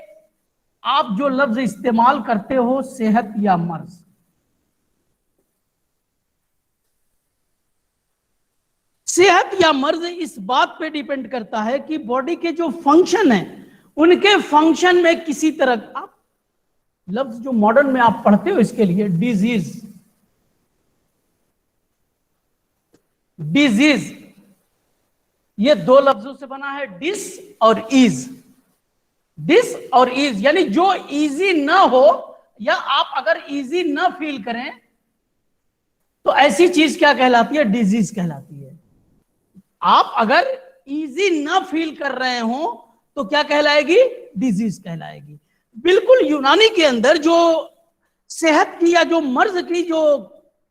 आप जो लफ्ज इस्तेमाल करते हो सेहत या मर्ज, सेहत या मर्ज इस बात पे डिपेंड करता है कि बॉडी के जो फंक्शन है, उनके फंक्शन में किसी तरह का लफ्ज जो मॉडर्न में आप पढ़ते हो, इसके लिए डिजीज, ये दो लफ्जों से बना है, डिस और ईज। डिस और ईज यानी जो इजी ना हो, या आप अगर इजी ना फील करें तो ऐसी चीज क्या कहलाती है? डिजीज कहलाती है। आप अगर इजी ना फील कर रहे हो तो क्या कहलाएगी? डिजीज कहलाएगी। बिल्कुल यूनानी के अंदर जो सेहत की या जो मर्ज की जो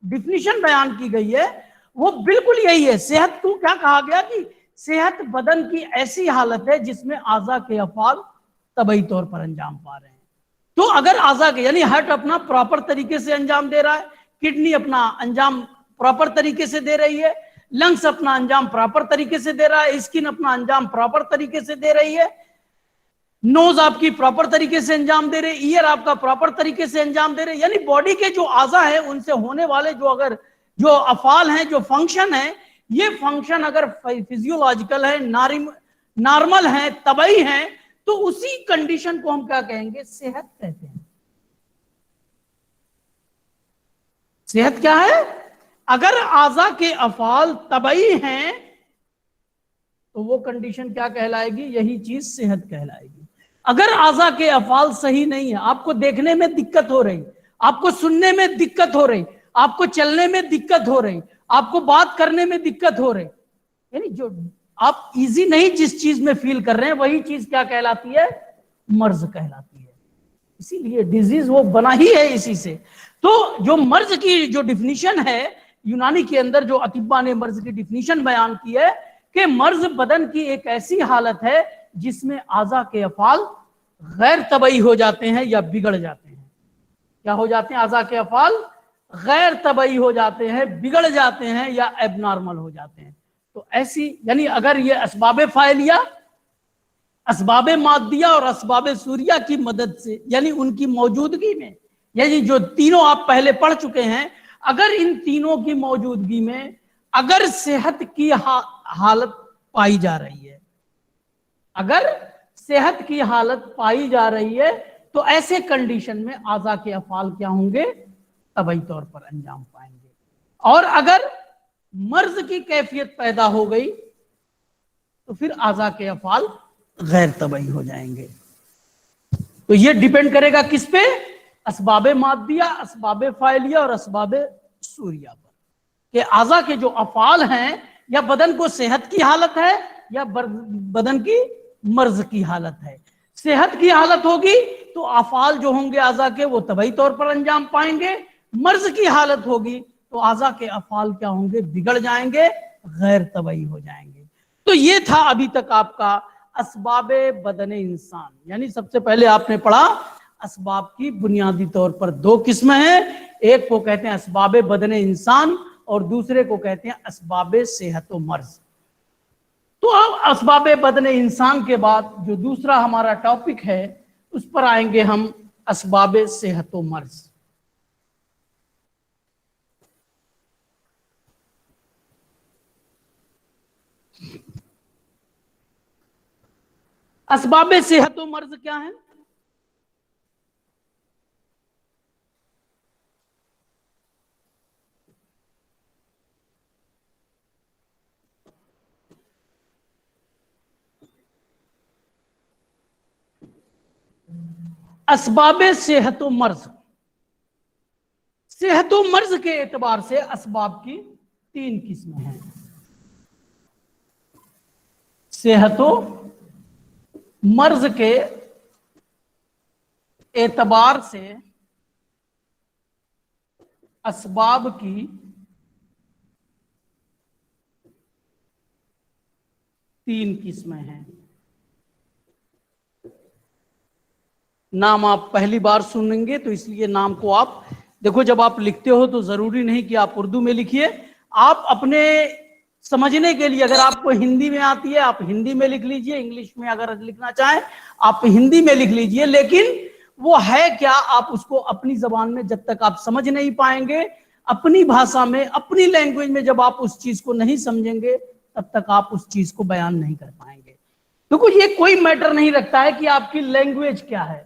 डिफिनीशन बयान की गई है वो बिल्कुल यही है। सेहत को क्या कहा गया कि सेहत बदन की ऐसी हालत है जिसमें आज़ा के अफ़ाल तबई तौर पर अंजाम पा रहे हैं। तो अगर आज़ा के यानी हार्ट अपना प्रॉपर तरीके से अंजाम दे रहा है, किडनी अपना अंजाम प्रॉपर तरीके से दे रही है, लंग्स अपना अंजाम प्रॉपर तरीके से दे रहा है, स्किन अपना अंजाम प्रॉपर तरीके से दे रही है, नोज आपकी प्रॉपर तरीके से अंजाम दे रहे, ईयर आपका प्रॉपर तरीके से अंजाम दे रहे, यानी बॉडी के जो आज़ा है उनसे होने वाले जो अफ़ाल हैं, जो फंक्शन है, ये फंक्शन अगर फिजियोलॉजिकल है, नॉर्मल है, तबई है, तो उसी कंडीशन को हम क्या कहेंगे? सेहत कहते हैं। सेहत क्या है? अगर आज़ा के अफ़ाल तबई हैं तो वो कंडीशन क्या कहलाएगी? यही चीज सेहत कहलाएगी। अगर आज़ा के अफ़ाल सही नहीं है, आपको देखने में दिक्कत हो रही, आपको सुनने में दिक्कत हो रही, आपको चलने में दिक्कत हो रही, आपको बात करने में दिक्कत हो रही, यानी जो आप इजी नहीं जिस चीज में फील कर रहे हैं वही चीज क्या कहलाती है? मर्ज कहलाती है। इसीलिए डिजीज वो बना ही है इसी से। तो जो मर्ज की जो डिफिनीशन है यूनानी के अंदर, जो अतिब्बा ने मर्ज की डिफिनीशन बयान की है कि मर्ज बदन की एक ऐसी हालत है जिसमें आज़ा के अफ़ाल गैर तबई हो जाते हैं या बिगड़ जाते हैं। क्या हो जाते हैं? आज़ा के अफ़ाल गैर तबई हो जाते हैं, बिगड़ जाते हैं या एबनॉर्मल हो जाते हैं। तो ऐसी यानी अगर ये असबाब फाइलिया, असबाब मादिया और असबाब सूरिया की मदद से, यानी उनकी मौजूदगी में, यानी जो तीनों आप पहले पढ़ चुके हैं, अगर इन तीनों की मौजूदगी में अगर सेहत की हालत पाई जा रही है, अगर सेहत की हालत पाई जा रही है, तो ऐसे कंडीशन में आज़ा के अफ़ाल क्या होंगे? तबई तौर पर अंजाम पाएंगे। और अगर मर्ज की कैफियत पैदा हो गई तो फिर आज़ा के अफ़ाल गैर तबई हो जाएंगे। तो ये डिपेंड करेगा किस पे? असबाब मादिया, असबाब फाइलिया और असबाब सूरिया पर, कि आज़ा के जो अफ़ाल हैं या बदन को सेहत की हालत है या बदन की मर्ज की हालत है। सेहत की हालत होगी तो अफ़ाल जो होंगे आज़ा के वो तबई तौर पर अंजाम पाएंगे, मर्ज की हालत होगी तो आज़ा के अफ़ाल क्या होंगे? बिगड़ जाएंगे, गैर तबई हो जाएंगे। तो ये था अभी तक आपका असबाब बदन इंसान। यानी सबसे पहले आपने पढ़ा असबाब की बुनियादी तौर पर दो किस्में हैं, एक को कहते हैं असबाब बदन इंसान और दूसरे को कहते हैं असबाब सेहत व मर्ज। तो अब असबाब बदन इंसान के बाद जो दूसरा हमारा टॉपिक है उस पर आएंगे हम, असबाब सेहत व मर्ज। اسباب صحت و مرض کیا ہے؟ اسباب صحت و مرض، صحت و مرض کے اعتبار سے اسباب کی 3 قسمیں ہیں. صحت و مرض کے اعتبار سے اسباب کی 3 قسمیں ہیں. نام آپ پہلی بار سنیں گے تو اس لیے نام کو آپ دیکھو، جب آپ لکھتے ہو تو ضروری نہیں کہ آپ اردو میں لکھیے، آپ اپنے سمجھنے کے لیے اگر آپ کو ہندی میں آتی ہے آپ ہندی میں لکھ لیجئے، انگلش میں اگر لکھنا چاہیں آپ ہندی میں لکھ لیجئے، لیکن وہ ہے کیا آپ اس کو اپنی زبان میں جب تک آپ سمجھ نہیں پائیں گے، اپنی بھاشا میں اپنی لینگویج میں جب آپ اس چیز کو نہیں سمجھیں گے تب تک آپ اس چیز کو بیان نہیں کر پائیں گے. دیکھو یہ کوئی میٹر نہیں رکھتا ہے کہ آپ کی لینگویج کیا ہے،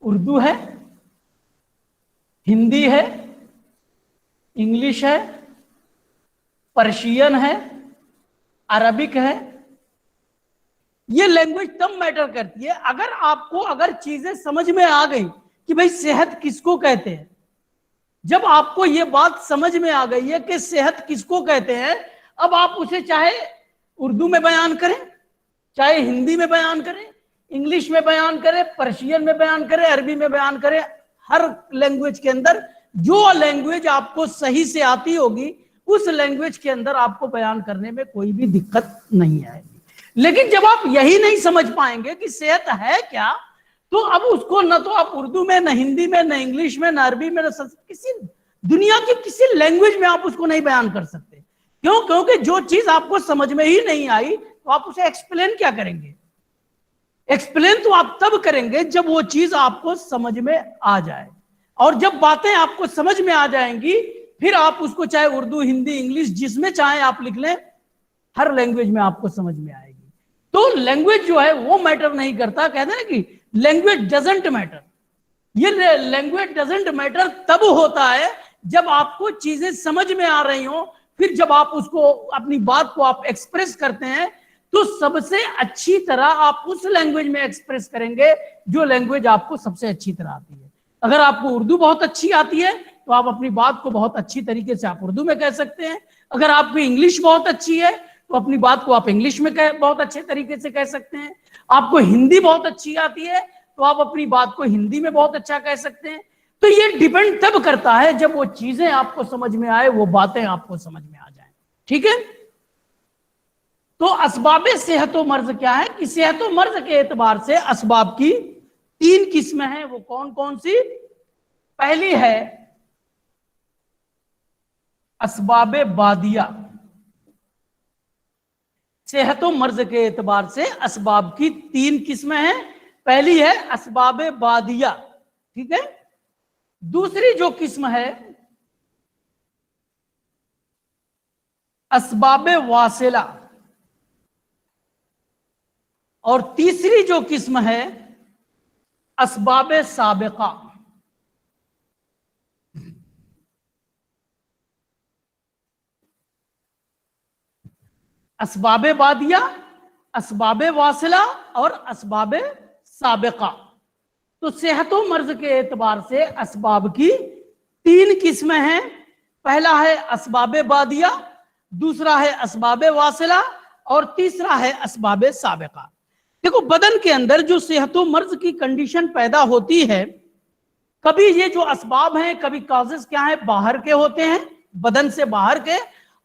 اردو ہے، ہندی ہے، انگلش ہے، پرشین ہے، عربک ہے. یہ لینگویج تب میٹر کرتی ہے اگر چیزیں سمجھ میں آ گئی کہ بھئی صحت کس کو کہتے ہیں. جب آپ کو یہ بات سمجھ میں آ گئی ہے کہ صحت کس کو کہتے ہیں، اب آپ اسے چاہے اردو میں بیان کریں، چاہے ہندی میں بیان کریں، انگلش میں بیان کریں، پرشین میں بیان کریں، عربی میں بیان کریں، ہر لینگویج کے اندر جو لینگویج آپ کو صحیح سے آتی ہوگی اس لینگویج کے اندر آپ کو بیان کرنے میں کوئی بھی دقت نہیں آئے گی. لیکن جب آپ یہی نہیں سمجھ پائیں گے کہ صحت ہے کیا، تو اب اس کو نہ تو آپ اردو میں، نہ ہندی میں، نہ انگلش میں، نہ عربی میں، نہ کسی دنیا کی کسی لینگویج میں آپ اس کو نہیں بیان کر سکتے. کیوں؟ کیونکہ جو چیز آپ کو سمجھ میں ہی نہیں آئی تو آپ اسے ایکسپلین کیا کریں گے؟ ایکسپلین تو آپ تب کریں گے جب وہ چیز آپ کو سمجھ میں آ جائے، اور جب باتیں آپ کو سمجھ میں آ جائیں گی پھر آپ اس کو چاہے اردو، ہندی، انگلش جس میں چاہیں آپ لکھ لیں، ہر لینگویج میں آپ کو سمجھ میں آئے گی. تو لینگویج جو ہے وہ میٹر نہیں کرتا. کہتے ہیں کہ لینگویج ڈزنٹ میٹر. یہ لینگویج ڈزنٹ میٹر تب ہوتا ہے جب آپ کو چیزیں سمجھ میں آ رہی ہوں. پھر جب آپ اس کو اپنی بات کو آپ ایکسپریس کرتے ہیں تو سب سے اچھی طرح آپ اس لینگویج میں ایکسپریس کریں گے جو لینگویج آپ کو سب سے اچھی طرح آتی ہے. اگر آپ کو اردو بہت اچھی آتی ہے تو آپ اپنی بات کو بہت اچھی طریقے سے آپ اردو میں کہہ سکتے ہیں. اگر آپ کو انگلش بہت اچھی ہے تو اپنی بات کو آپ انگلش میں بہت اچھے طریقے سے کہہ سکتے ہیں. آپ کو ہندی بہت اچھی آتی ہے تو آپ اپنی بات کو ہندی میں بہت اچھا کہہ سکتے ہیں. تو یہ ڈیپینڈ تب کرتا ہے جب وہ چیزیں آپ کو سمجھ میں آئے، وہ باتیں آپ کو سمجھ میں آ جائیں. ٹھیک ہے؟ تو اسباب صحت و مرض کیا ہے کہ صحت و مرض کے اعتبار سے اسباب کی 3 قسمیں ہیں. وہ کون کون سی؟ پہلی ہے اسباب بادیہ. صحت و مرض کے اعتبار سے اسباب کی 3 قسمیں ہیں. پہلی ہے اسباب بادیہ. ٹھیک ہے؟ دوسری جو قسم ہے اسباب واصلہ، اور تیسری جو قسم ہے اسباب سابقہ. اسباب بادیہ، اسباب واصلہ اور اسباب سابقہ. تو صحت و مرض کے اعتبار سے اسباب کی 3 قسمیں ہیں. پہلا ہے اسباب بادیہ، دوسرا ہے اسباب واصلہ اور تیسرا ہے اسباب سابقہ. دیکھو بدن کے اندر جو صحت و مرض کی کنڈیشن پیدا ہوتی ہے، کبھی یہ جو اسباب ہیں کبھی کازز کیا ہیں باہر کے ہوتے ہیں، بدن سے باہر کے،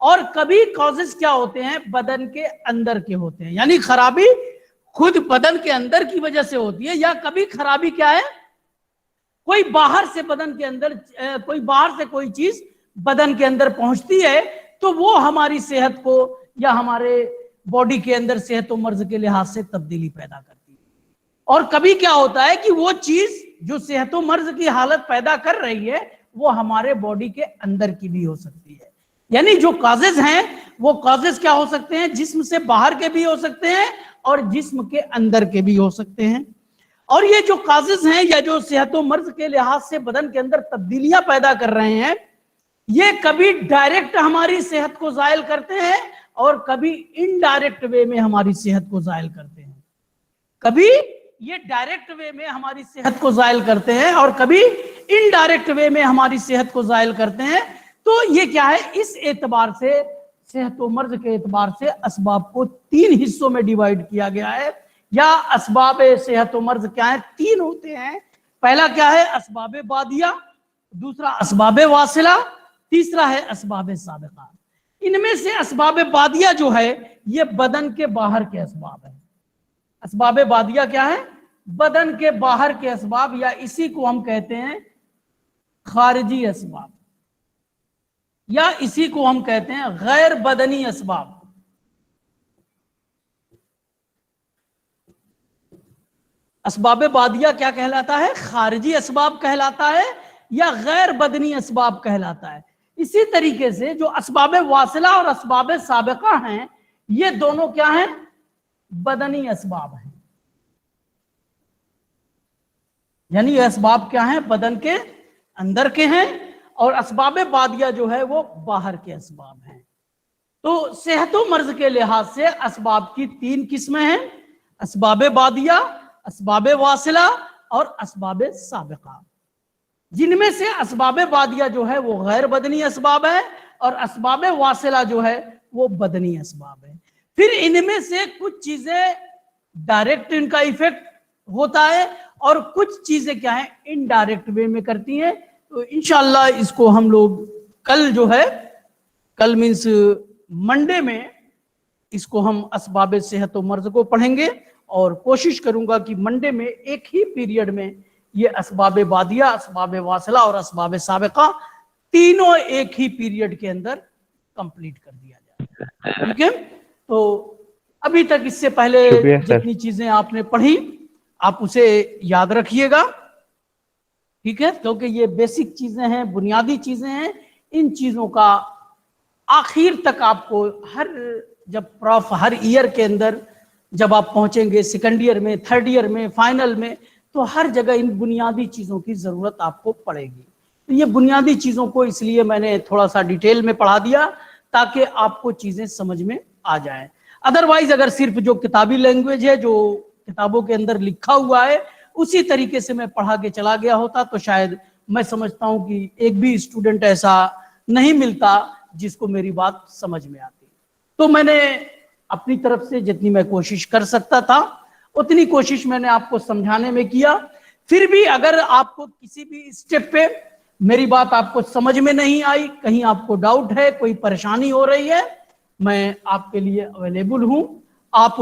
اور کبھی کازز کیا ہوتے ہیں بدن کے اندر کے ہوتے ہیں. یعنی خرابی خود بدن کے اندر کی وجہ سے ہوتی ہے، یا کبھی خرابی کیا ہے کوئی باہر سے بدن کے اندر، کوئی باہر سے کوئی چیز بدن کے اندر پہنچتی ہے تو وہ ہماری صحت کو یا ہمارے باڈی کے اندر صحت و مرض کے لحاظ سے تبدیلی پیدا کرتی ہے. اور کبھی کیا ہوتا ہے کہ وہ چیز جو صحت و مرض کی حالت پیدا کر رہی ہے وہ ہمارے باڈی کے اندر کی بھی ہو سکتی ہے. یعنی جو کازز ہیں वो कॉजेस क्या हो सकते हैं, जिस्म से बाहर के भी हो सकते हैं और जिस्म के अंदर के भी हो सकते हैं। और ये जो कॉजेस हैं या जो सेहत व मर्ज के लिहाज से बदन के अंदर तब्दीलियां पैदा कर रहे हैं, ये कभी डायरेक्ट हमारी सेहत को जायल करते हैं और कभी इनडायरेक्ट वे में हमारी सेहत को जायल करते हैं। कभी ये डायरेक्ट वे में हमारी सेहत को जायल करते हैं और कभी इनडायरेक्ट वे में हमारी सेहत को जायल करते हैं। तो ये क्या है, इस एतबार से सेहत व मर्ज के एतबार से असबाब को 3 हिस्सों में डिवाइड किया गया है, या असबाब सेहत व मर्ज क्या है, 3 होते हैं। पहला क्या है, असबाब बादिया, दूसरा असबाब वासिला, तीसरा है असबाब साबिका। इनमें से असबाब बादिया जो है ये बदन के बाहर के असबाब है। असबाब बादिया क्या है, बदन के बाहर के असबाब, या इसी को हम कहते हैं खारिजी असबाब, या इसी को हम कहते हैं गैर बदनी असबाब। असबाब बादिया क्या कहलाता है, खारिजी असबाब कहलाता है या गैर बदनी असबाब कहलाता है। इसी तरीके से जो असबाब वासिला और असबाब साबिका हैं, ये दोनों क्या हैं, बदनी असबाब हैं। यानी ये असबाब क्या हैं, बदन के अंदर के हैं, और असबाब बादिया जो है वो बाहर के असबाब हैं। तो सेहत व मर्ज के लिहाज से असबाब की 3 किस्में हैं, असबाब बादिया, असबाब वासिला और असबाब साबिका, जिनमें से असबाब बादिया जो है वो गैर बदनी असबाब है और असबाब वासिला जो है वो बदनी असबाब है। फिर इनमें से कुछ चीजें डायरेक्ट इनका इफेक्ट होता है और कुछ चीजें क्या है, इनडायरेक्ट वे में करती हैं। तो इंशाअल्लाह इसको हम लोग कल जो है, कल मीन्स मंडे में इसको हम असबाब सेहत व मर्ज को पढ़ेंगे, और कोशिश करूंगा कि मंडे में एक ही पीरियड में ये असबाब बादिया, असबाब वासिला और असबाब साबिका तीनों एक ही पीरियड के अंदर कंप्लीट कर दिया जाए। ठीक है, तो अभी तक इससे पहले जितनी चीजें आपने पढ़ी आप उसे याद रखिएगा, ठीक है, क्योंकि ये बेसिक चीजें हैं, बुनियादी चीजें हैं। इन चीजों का आखिर तक आपको हर ईयर के अंदर जब आप पहुंचेंगे, सेकंड ईयर में, थर्ड ईयर में, फाइनल में, तो हर जगह इन बुनियादी चीजों की जरूरत आपको पड़ेगी। तो ये बुनियादी चीजों को इसलिए मैंने थोड़ा सा डिटेल में पढ़ा दिया ताकि आपको चीजें समझ में आ जाएं। अदरवाइज अगर सिर्फ जो किताबी लैंग्वेज है, जो किताबों के अंदर लिखा हुआ है, उसी तरीके से मैं पढ़ा के चला गया होता तो शायद मैं समझता हूं कि एक भी स्टूडेंट ऐसा नहीं मिलता जिसको मेरी बात समझ में आती। तो मैंने अपनी तरफ से जितनी मैं कोशिश कर सकता था उतनी कोशिश मैंने आपको समझाने में किया। फिर भी अगर आपको किसी भी स्टेप पे मेरी बात आपको समझ में नहीं आई, कहीं आपको डाउट है, कोई परेशानी हो रही है, मैं आपके लिए अवेलेबल हूं। आप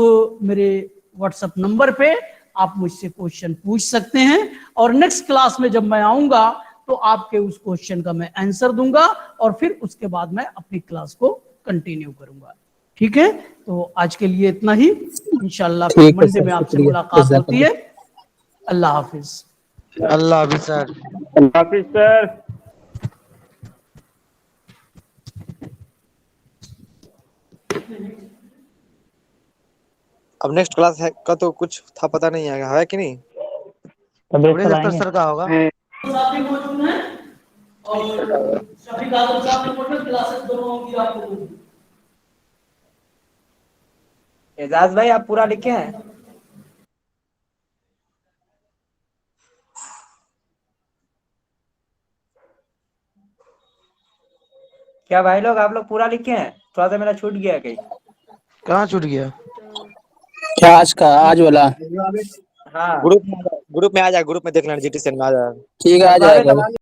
मेरे व्हाट्सएप नंबर पे आप मुझसे क्वेश्चन पूछ सकते हैं, और नेक्स्ट क्लास में जब मैं आऊंगा तो आपके उस क्वेश्चन का मैं आंसर दूंगा, और फिर उसके बाद मैं अपनी क्लास को कंटिन्यू करूंगा। ठीक है, तो आज के लिए इतना ही। इंशाल्लाह फिर मंडे में आपसे मुलाकात होती है। अल्लाह हाफिज। अल्लाह हाफिज सर। अल्लाह हाफिज सर। अब नेक्स्ट क्लास है का तो कुछ था पता नहीं है कि नहीं? सर का होगा। साथी मौजूद हैं और शफीक आजम साहब ने टोटल क्लासेस दोनों होंगी आपको। एजाज भाई आप पूरा लिखे हैं? क्या भाई लोग आप लोग पूरा लिखे हैं? थोड़ा सा मेरा छूट गया कहीं। कहाँ छूट गया? क्या आज वाला? हाँ ग्रुप में आ जा, ग्रुप में देख लेना, जीटीसी में आ जा। ठीक है, आ जाएगा।